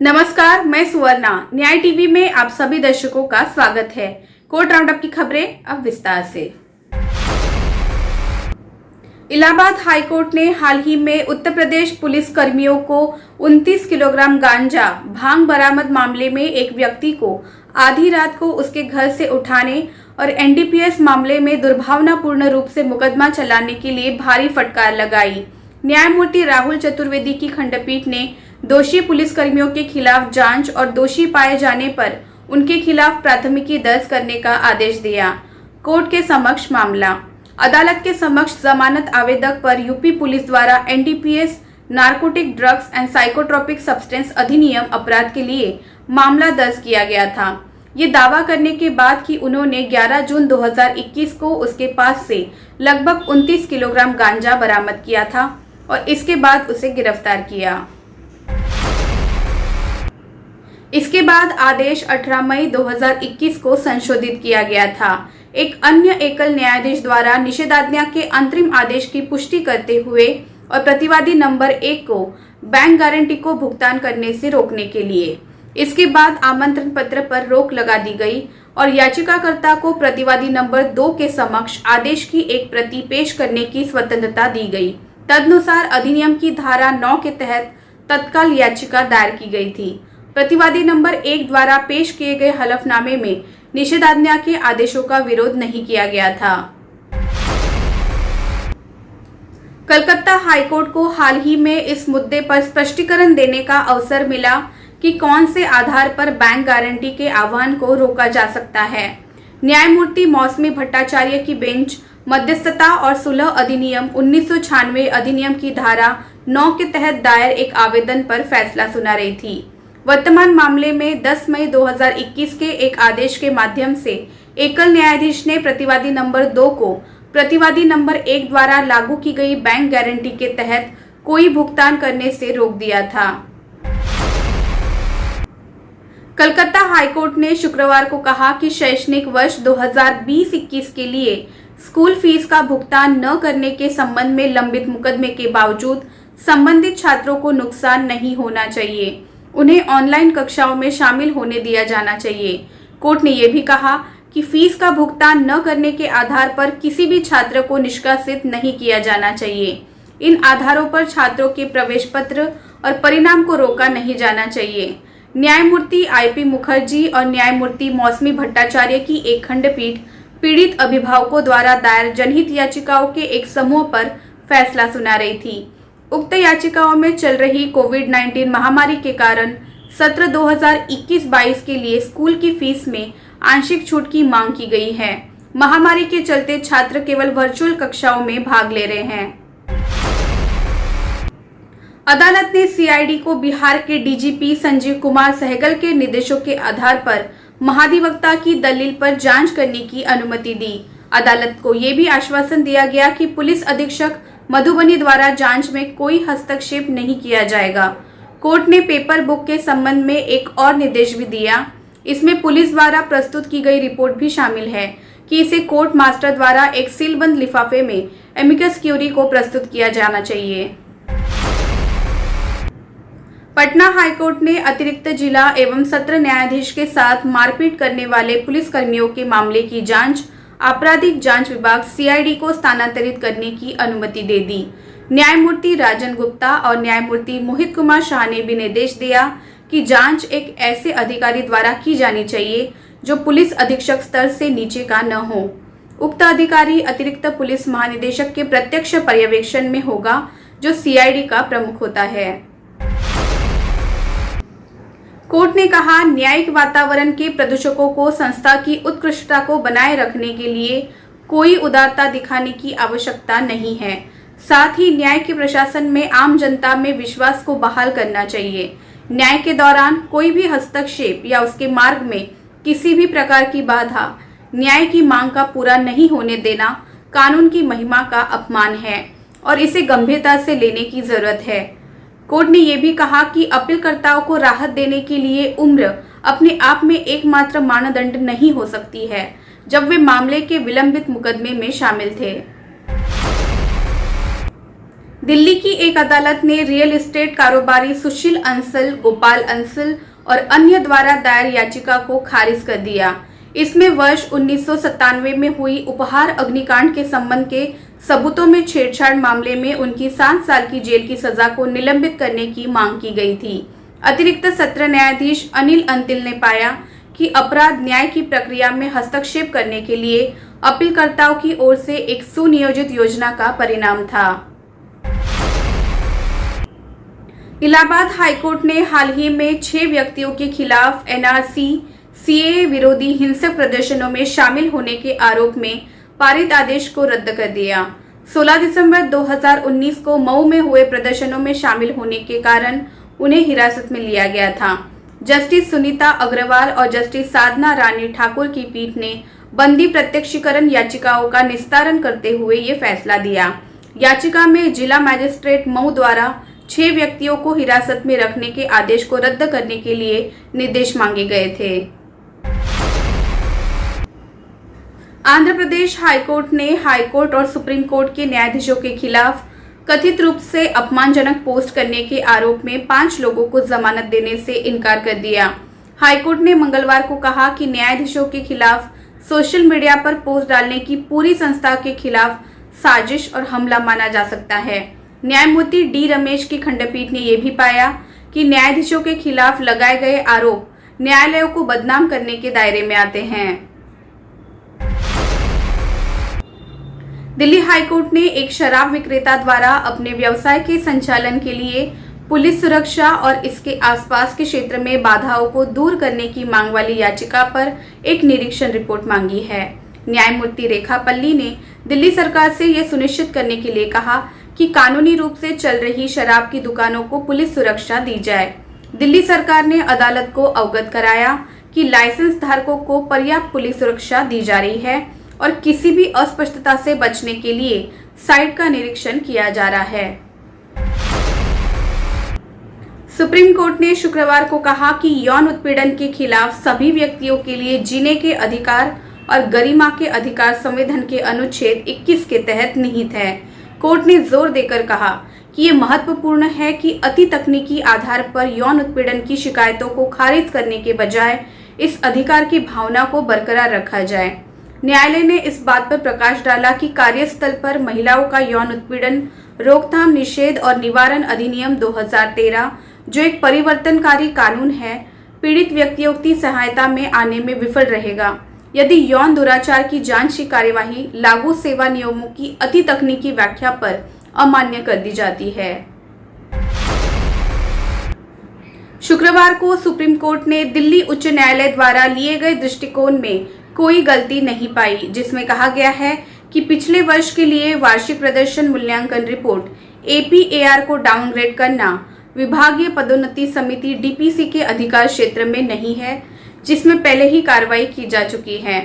नमस्कार, मैं सुवर्णा। न्याय टीवी में आप सभी दर्शकों का स्वागत है। कोर्ट राउंडअप की खबरें अब विस्तार से। इलाहाबाद हाईकोर्ट ने हाल ही में उत्तर प्रदेश पुलिस कर्मियों को 29 किलोग्राम गांजा भांग बरामद मामले में एक व्यक्ति को आधी रात को उसके घर से उठाने और एनडीपीएस मामले में दुर्भावनापूर्ण रूप से मुकदमा चलाने के लिए भारी फटकार लगाई। न्यायमूर्ति राहुल चतुर्वेदी की खंडपीठ ने दोषी पुलिसकर्मियों के खिलाफ जांच और दोषी पाए जाने पर उनके खिलाफ प्राथमिकी दर्ज करने का आदेश दिया। कोर्ट के समक्ष मामला। अदालत के समक्ष जमानत आवेदक पर यूपी पुलिस द्वारा NDPS narcotic drugs and psychotropic substance अधिनियम अपराध के लिए मामला दर्ज किया गया था। ये दावा करने के बाद कि उन्होंने 11 जून 2021 को उसके पास से लगभग 29 किलोग्राम गांजा बरामद किया था और इसके बाद उसे गिरफ्तार किया। इसके बाद आदेश 18 मई 2021 को संशोधित किया गया था। एक अन्य एकल न्यायाधीश द्वारा निषेधाज्ञा के अंतरिम आदेश की पुष्टि करते हुए और प्रतिवादी नंबर 1 को बैंक गारंटी को भुगतान करने से रोकने के लिए। इसके बाद आमंत्रण पत्र पर रोक लगा दी गई और याचिकाकर्ता को प्रतिवादी नंबर 2 के समक्ष आदेश की एक प्रति पेश करने की स्वतंत्रता दी गई। तदनुसार अधिनियम की धारा 9 के तहत तत्काल याचिका दायर की गई थी। प्रतिवादी नंबर 1 द्वारा पेश किए गए हलफनामे में निषेधाज्ञा के आदेशों का विरोध नहीं किया गया था। कलकत्ता हाईकोर्ट को हाल ही में इस मुद्दे पर स्पष्टीकरण देने का अवसर मिला कि कौन से आधार पर बैंक गारंटी के आह्वान को रोका जा सकता है। न्यायमूर्ति मौसमी भट्टाचार्य की बेंच मध्यस्थता और सुलह अधिनियम 1996 अधिनियम की धारा 9 के तहत दायर एक आवेदन पर फैसला सुना रही थी। वर्तमान मामले में 10 मई 2021 के एक आदेश के माध्यम से एकल न्यायाधीश ने प्रतिवादी नंबर 2 को प्रतिवादी नंबर 1 द्वारा लागू की गई बैंक गारंटी के तहत कोई भुगतान करने से रोक दिया था। कलकत्ता हाईकोर्ट ने शुक्रवार को कहा कि शैक्षणिक वर्ष 2020-21 के लिए स्कूल फीस का भुगतान न करने के संबंध में लंबित मुकदमे के बावजूद संबंधित छात्रों को नुकसान नहीं होना चाहिए। उन्हें ऑनलाइन कक्षाओं में शामिल होने दिया जाना चाहिए। कोर्ट ने यह भी कहा कि फीस का भुगतान न करने के आधार पर किसी भी छात्र को निष्कासित नहीं किया जाना चाहिए। इन आधारों पर छात्रों के प्रवेश पत्र और परिणाम को रोका नहीं जाना चाहिए। न्यायमूर्ति आईपी मुखर्जी और न्यायमूर्ति मौसमी भट्टाचार्य की एक खंडपीठ पीड़ित अभिभावकों द्वारा दायर जनहित याचिकाओं के एक समूह पर फैसला सुना रही थी। उक्त याचिकाओं में चल रही कोविड-19 महामारी के कारण सत्र 2021-22 के लिए स्कूल की फीस में आंशिक छूट की मांग की गई है। महामारी के चलते छात्र केवल वर्चुअल कक्षाओं में भाग ले रहे हैं। अदालत ने सीआईडी को बिहार के डीजीपी संजीव कुमार सहगल के निर्देशों के आधार पर महाधिवक्ता की दलील पर जांच करने की अनुमति दी। अदालत को यह भी आश्वासन दिया गया कि पुलिस अधीक्षक मधुबनी द्वारा जांच में कोई हस्तक्षेप नहीं किया जाएगा। कोर्ट ने पेपर बुक के संबंध में एक और निर्देश भी दिया। इसमें पुलिस द्वारा प्रस्तुत की गई रिपोर्ट भी शामिल है कि इसे कोर्ट मास्टर द्वारा एक सीलबंद लिफाफे में एमिकस क्यूरी को प्रस्तुत किया जाना चाहिए। पटना हाईकोर्ट ने अतिरिक्त जिला एवं सत्र न्यायाधीश के साथ मारपीट करने वाले पुलिसकर्मियों के मामले की जांच आपराधिक जांच विभाग सीआईडी को स्थानांतरित करने की अनुमति दे दी। न्यायमूर्ति राजन गुप्ता और न्यायमूर्ति मोहित कुमार शाह ने भी निर्देश दिया कि जांच एक ऐसे अधिकारी द्वारा की जानी चाहिए जो पुलिस अधीक्षक स्तर से नीचे का न हो। उक्त अधिकारी अतिरिक्त पुलिस महानिदेशक के प्रत्यक्ष पर्यवेक्षण में होगा, जो सीआईडी का प्रमुख होता है। कोर्ट ने कहा, न्यायिक वातावरण के प्रदूषकों को संस्था की उत्कृष्टता को बनाए रखने के लिए कोई उदारता दिखाने की आवश्यकता नहीं है। साथ ही न्याय के प्रशासन में आम जनता में विश्वास को बहाल करना चाहिए। न्याय के दौरान कोई भी हस्तक्षेप या उसके मार्ग में किसी भी प्रकार की बाधा न्याय की मांग का पूरा नहीं होने देना कानून की महिमा का अपमान है और इसे गंभीरता से लेने की जरूरत है। कोर्ट ने यह भी कहा कि अपीलकर्ताओं को राहत देने के लिए उम्र अपने आप में एकमात्र मानदंड नहीं हो सकती है, जब वे मामले के विलंबित मुकदमे में शामिल थे। दिल्ली की एक अदालत ने रियल एस्टेट कारोबारी सुशील अंसल, गोपाल अंसल और अन्य द्वारा दायर याचिका को खारिज कर दिया। इसमें वर्ष 1997 में हुई उपहार अग्निकांड के संबंध के सबूतों में छेड़छाड़ मामले में उनकी 7 साल की जेल की सजा को निलंबित करने की मांग की गई थी। अतिरिक्त सत्र न्यायाधीश अनिल अंतिल ने पाया कि अपराध न्याय की प्रक्रिया में हस्तक्षेप करने के लिए अपीलकर्ताओं की ओर से एक सुनियोजित योजना का परिणाम था। इलाहाबाद हाईकोर्ट ने हाल ही में 6 व्यक्तियों के खिलाफ एनआरसी सीएए विरोधी हिंसक प्रदर्शनों में शामिल होने के आरोप में पारित आदेश को रद्द कर दिया। 16 दिसंबर 2019 को मऊ में हुए प्रदर्शनों में शामिल होने के कारण उन्हें हिरासत में लिया गया था। जस्टिस सुनीता अग्रवाल और जस्टिस साधना रानी ठाकुर की पीठ ने बंदी प्रत्यक्षीकरण याचिकाओं का निस्तारण करते हुए ये फैसला दिया। याचिका में जिला मजिस्ट्रेट मऊ द्वारा 6 व्यक्तियों को हिरासत में रखने के आदेश को रद्द करने के लिए निर्देश मांगे गए थे। आंध्र प्रदेश हाईकोर्ट ने हाईकोर्ट और सुप्रीम कोर्ट के न्यायाधीशों के खिलाफ कथित रूप से अपमानजनक पोस्ट करने के आरोप में 5 लोगों को जमानत देने से इनकार कर दिया। हाईकोर्ट ने मंगलवार को कहा कि न्यायाधीशों के खिलाफ सोशल मीडिया पर पोस्ट डालने की पूरी संस्था के खिलाफ साजिश और हमला माना जा सकता है। न्यायमूर्ति डी रमेश की खंडपीठ ने यह भी पाया कि न्यायाधीशों के खिलाफ लगाए गए आरोप न्यायालयों को बदनाम करने के दायरे में आते हैं। दिल्ली हाईकोर्ट ने एक शराब विक्रेता द्वारा अपने व्यवसाय के संचालन के लिए पुलिस सुरक्षा और इसके आसपास के क्षेत्र में बाधाओं को दूर करने की मांग वाली याचिका पर एक निरीक्षण रिपोर्ट मांगी है। न्यायमूर्ति रेखा पल्ली ने दिल्ली सरकार से यह सुनिश्चित करने के लिए कहा कि कानूनी रूप से चल रही शराब की दुकानों को पुलिस सुरक्षा दी जाए। दिल्ली सरकार ने अदालत को अवगत कराया कि लाइसेंस धारकों को पर्याप्त पुलिस सुरक्षा दी जा रही है और किसी भी अस्पष्टता से बचने के लिए साइट का निरीक्षण किया जा रहा है। सुप्रीम कोर्ट ने शुक्रवार को कहा कि यौन उत्पीड़न के खिलाफ सभी व्यक्तियों के लिए जीने के अधिकार और गरिमा के अधिकार संविधान के अनुच्छेद 21 के तहत निहित है। कोर्ट ने जोर देकर कहा कि ये महत्वपूर्ण है कि अति तकनीकी आधार पर यौन उत्पीड़न की शिकायतों को खारिज करने के बजाय इस अधिकार की भावना को बरकरार रखा जाए। न्यायालय ने इस बात पर प्रकाश डाला कि कार्यस्थल पर महिलाओं का यौन उत्पीड़न रोकथाम, निषेध और निवारण अधिनियम 2013, जो एक परिवर्तनकारी कानून है, पीड़ित व्यक्तियों की सहायता में आने में विफल रहेगा यदि यौन दुराचार की जांच की कार्यवाही लागू सेवा नियमों की अति तकनीकी व्याख्या पर अमान्य कर दी जाती है। शुक्रवार को सुप्रीम कोर्ट ने दिल्ली उच्च न्यायालय द्वारा लिए गए दृष्टिकोण में कोई गलती नहीं पाई, जिसमें कहा गया है कि पिछले वर्ष के लिए वार्षिक प्रदर्शन मूल्यांकन रिपोर्ट APAR को डाउनग्रेड करना विभागीय पदोन्नति समिति DPC के अधिकार क्षेत्र में नहीं है, जिसमें पहले ही कार्रवाई की जा चुकी है।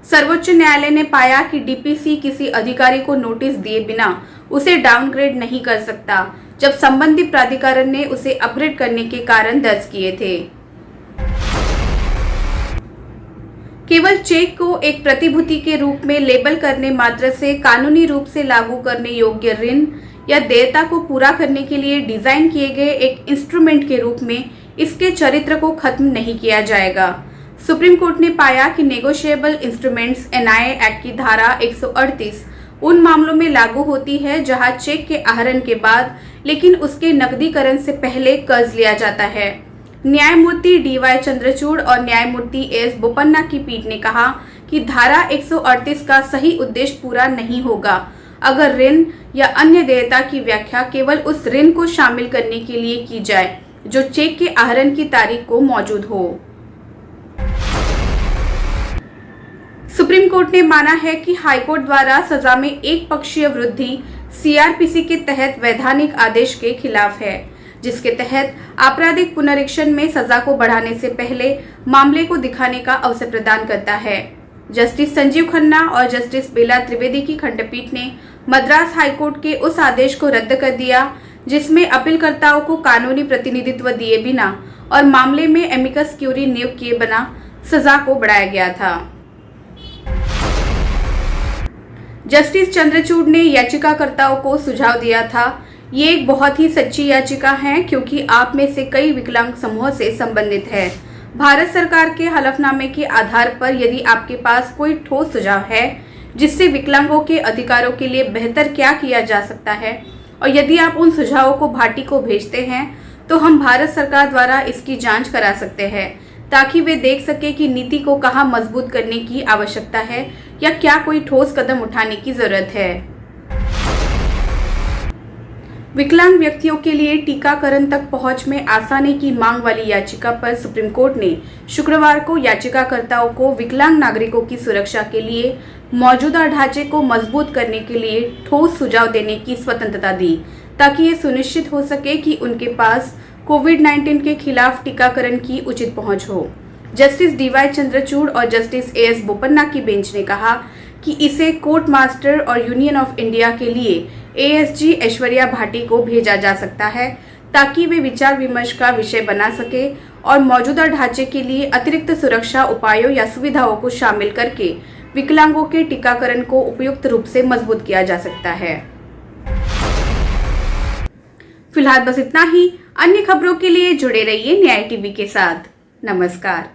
सर्वोच्च न्यायालय ने पाया कि DPC किसी अधिकारी को नोटिस दिए बिना उसे डाउनग्रेड नहीं कर सकता, जब संबंधित प्राधिकरण ने उसे अपग्रेड करने के कारण दर्ज किए थे। केवल चेक को एक प्रतिभूति के रूप में लेबल करने मात्र से कानूनी रूप से लागू करने योग्य ऋण या देयता को पूरा करने के लिए डिजाइन किए गए एक इंस्ट्रूमेंट के रूप में इसके चरित्र को खत्म नहीं किया जाएगा। सुप्रीम कोर्ट ने पाया कि नेगोशिएबल इंस्ट्रूमेंट्स NIA एक्ट की धारा 138 उन मामलों में लागू होती है जहां चेक के आहरण के बाद लेकिन उसके नकदीकरण से पहले कर्ज लिया जाता है। न्यायमूर्ति DY चंद्रचूड़ और न्यायमूर्ति S बोपन्ना की पीठ ने कहा कि धारा 138 का सही उद्देश्य पूरा नहीं होगा अगर ऋण या अन्य देयता की व्याख्या केवल उस ऋण को शामिल करने के लिए की जाए जो चेक के आहरण की तारीख को मौजूद हो। सुप्रीम कोर्ट ने माना है कि हाईकोर्ट द्वारा सजा में एक पक्षीय वृद्धि CRPC के तहत वैधानिक आदेश के खिलाफ है, जिसके तहत आपराधिक पुनरीक्षण में सजा को बढ़ाने से पहले मामले को दिखाने का अवसर प्रदान करता है। जस्टिस संजीव खन्ना और जस्टिस बेला त्रिवेदी की खंडपीठ ने मद्रास हाईकोर्ट के उस आदेश को रद्द कर दिया जिसमें अपीलकर्ताओं को कानूनी प्रतिनिधित्व दिए बिना और मामले में एमिकस क्यूरी नियुक्त किए बिना सजा को बढ़ाया गया था। जस्टिस चंद्रचूड़ ने याचिकाकर्ताओं को सुझाव दिया था ये एक बहुत ही सच्ची याचिका है क्योंकि आप में से कई विकलांग समूह से संबंधित है। भारत सरकार के हलफनामे के आधार पर यदि आपके पास कोई ठोस सुझाव है जिससे विकलांगों के अधिकारों के लिए बेहतर क्या किया जा सकता है और यदि आप उन सुझावों को भाटी को भेजते हैं तो हम भारत सरकार द्वारा इसकी जांच करा सकते हैं ताकि वे देख सके कि नीति को कहां मजबूत करने की आवश्यकता है या क्या कोई ठोस कदम उठाने की जरूरत है। विकलांग व्यक्तियों के लिए टीकाकरण तक पहुंच में आसानी की मांग वाली याचिका पर सुप्रीम कोर्ट ने शुक्रवार को याचिकाकर्ताओं को विकलांग नागरिकों की सुरक्षा के लिए मौजूदा ढांचे को मजबूत करने के लिए ठोस सुझाव देने की स्वतंत्रता दी ताकि ये सुनिश्चित हो सके कि उनके पास कोविड-19 के खिलाफ टीकाकरण की उचित पहुंच हो। जस्टिस डीवाई चंद्रचूड़ और जस्टिस एएस बोपन्ना की बेंच ने कहा कि इसे कोर्ट मास्टर और यूनियन ऑफ इंडिया के लिए एएसजी ऐश्वर्या भाटी को भेजा जा सकता है ताकि वे विचार विमर्श का विषय बना सके और मौजूदा ढांचे के लिए अतिरिक्त सुरक्षा उपायों या सुविधाओं को शामिल करके विकलांगों के टीकाकरण को उपयुक्त रूप से मजबूत किया जा सकता है। फिलहाल बस इतना ही। अन्य खबरों के लिए जुड़े रहिए न्याय टीवी के साथ। नमस्कार।